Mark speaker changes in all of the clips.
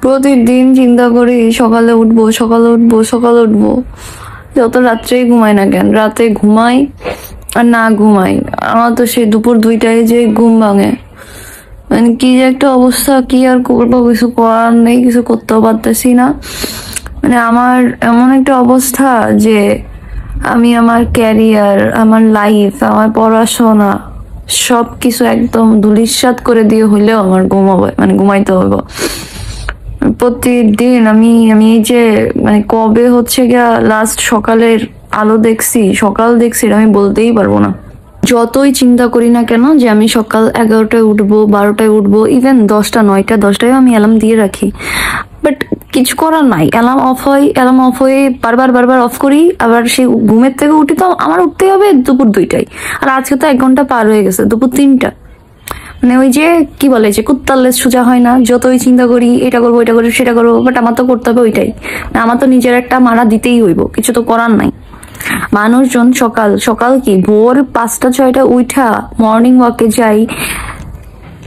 Speaker 1: প্রতিদিন চিন্তা করি সকালে উঠবো সকালে উঠবো সকালে উঠবো, যত রাত্রেই ঘুমাই না কেন, রাতে ঘুমাই আর না ঘুমাই আমার তো সেই দুপুর 2টায় যে ঘুম ভাঙে। মানে কি যে একটা অবস্থা, কি আর করবো, কিছু করার নেই, কিছু করতেও পারতেছি না। মানে আমার এমন একটা অবস্থা যে আমি আমার ক্যারিয়ার, আমার লাইফ, আমার পড়াশোনা সবকিছু একদম ধূলিসাৎ করে দিয়ে হইলেও আমার ঘুমাবো, মানে ঘুমাইতে হবে। প্রতিদিন আমি আমি এই যে মানে কবে হচ্ছে গিয়া লাস্ট সকালের আলো দেখছি, সকাল দেখছি এটা আমি বলতেই পারবো না। যতই চিন্তা করি না কেন যে আমি সকাল 11টায় উঠবো, 12টায় উঠবো, ইভেন 10টা 9টা 10টায় আমি অ্যালার্ম দিয়ে রাখি, বাট কিছু করার নাই। অ্যালার্ম অফ হয়ে বারবার বারবার অফ করি, আবার সেই ঘুমের থেকে উঠি তো আমার উঠতেই হবে দুপুর 2টায়। আর আজকে তো 1 ঘন্টা পার হয়ে গেছে, দুপুর 3টা। মানে ওই যে কি বলে যে কুত্তার লেজ সোজা হয় না, যতই চিন্তা করি এটা করবো এটা করবো সেটা করবো, বাট আমার তো করতে হবে ওইটাই। আমার তো নিজের একটা মারা দিতেই হইব, কিছু তো করার নাই। মানুষজন সকাল সকাল কি ভোর 5টা 6টা উঠা মর্নিং ওয়াকে যাই,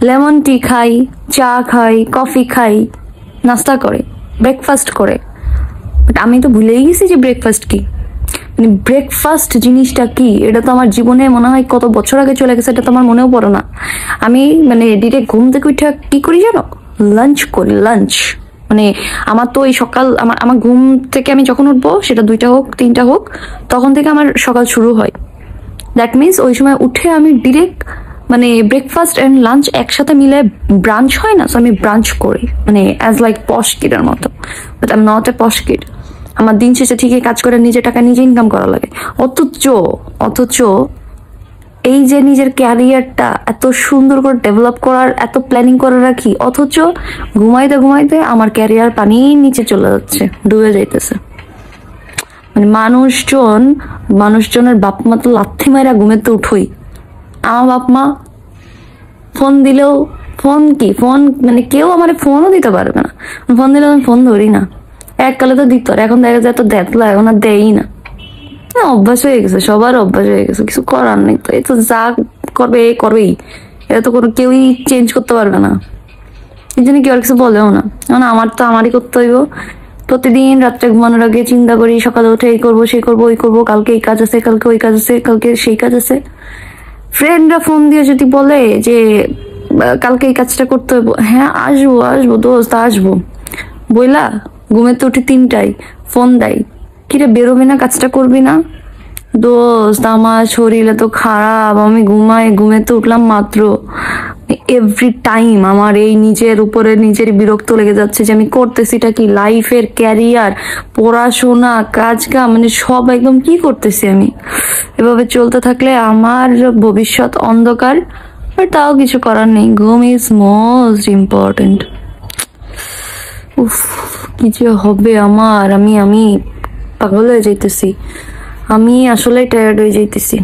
Speaker 1: লেমন টি খাই, চা খাই, কফি খাই, নাস্তা করে, ব্রেকফাস্ট করে। বাট আমি তো ভুলেই গেছি যে ব্রেকফাস্ট কি, মানে ব্রেকফাস্ট জিনিসটা কি এটা তো আমার জীবনে মনে হয় কত বছর আগে চলে গেছে, এটা তো আমার মনেও পড়ে না। আমি মানে ডিরেক্ট ঘুম থেকে উঠে কি করি জানো, লাঞ্চ করি, লাঞ্চ। মানে আমার তো এই সকাল আমার আমার ঘুম থেকে আমি যখন উঠবো সেটা 2টা হোক 3টা হোক, তখন থেকে আমার সকাল শুরু হয়। দ্যাট মিনস ওই সময় উঠে আমি ডিরেক্ট মানে ব্রেকফাস্ট এন্ড লাঞ্চ একসাথে মিলে ব্রাঞ্চ হয় না, সো আমি ব্রাঞ্চ করি, মানে অ্যাজ লাইক পশ কিডের মতো। But I am not a posh kid. আমার দিন শেষে ঠিকই কাজ করে নিজের টাকা নিজে ইনকাম করা লাগে। অথচ এই যে নিজের ক্যারিয়ারটা এত সুন্দর করে ডেভেলপ করার এত প্ল্যানিং করে রাখি, অথচ ঘুমাইতে ঘুমাইতে আমার ক্যারিয়ার পানির নিচে চলে যাচ্ছে, ডুবে যাইতেছে। মানে মানুষজনের বাপ মা তো লাথি মারা ঘুমেতে উঠোই। আমার বাপ মা ফোন দিলেও, ফোন মানে কেউ আমার ফোনও দিতে পারবে না। ফোন দিলেও আমি ফোন ধরি না। এককালে তো দিত, আর এখন দেখা যায় তো দেখলো, এখন আর দেয়ই না। অভ্যাস হয়ে গেছে, সবার অভ্যাস হয়ে গেছে, কিছু করার নেই। তো এই তো যা করবে করবেই, এটা তো কোনো কেউই চেঞ্জ করতে পারবে না। এই জন্য কেউ আর কিছু বলেও না, কারণ আমার তো আমারই করতে হইব। প্রতিদিন রাত্রে ঘুমানোর আগে চিন্তা করি সকালে উঠে এই করবো সেই করবো ওই করবো, কালকে এই কাজ আছে, কালকে ওই কাজ আছে, কালকে সেই কাজ আছে। ফ্রেন্ডরা ফোন দিয়ে যদি বলে যে কালকে এই কাজটা করতে হইব, হ্যাঁ আসবো দোস্ত আসবো বইলা ঘুমেতে উঠি 3টায়, ফোন দেয়, কিরে বেরোবি না, কাজটা করবি না? দোস্ত আমার শরীরে তো খারাপ, আমি ঘুমেতে উঠলাম মাত্র। এভরি টাইম আমার এই নিজের উপরে নিজের বিরক্ত লেগে যাচ্ছে যে আমি করতেছিটা কি, লাইফের ক্যারিয়ার, পড়াশোনা, কাজ কাম, মানে সব একদম কি করতেছি আমি। এভাবে চলতে থাকলে আমার ভবিষ্যৎ অন্ধকার। আর তাও কিছু করার নেই, ঘুম ইজ মোস্ট ইম্পর্টেন্ট। উফ, কি যে হবে আমার, আমি পাগল হয়ে যাইতেছি, আমি আসলে টায়ার্ড হয়ে যাইতেছি।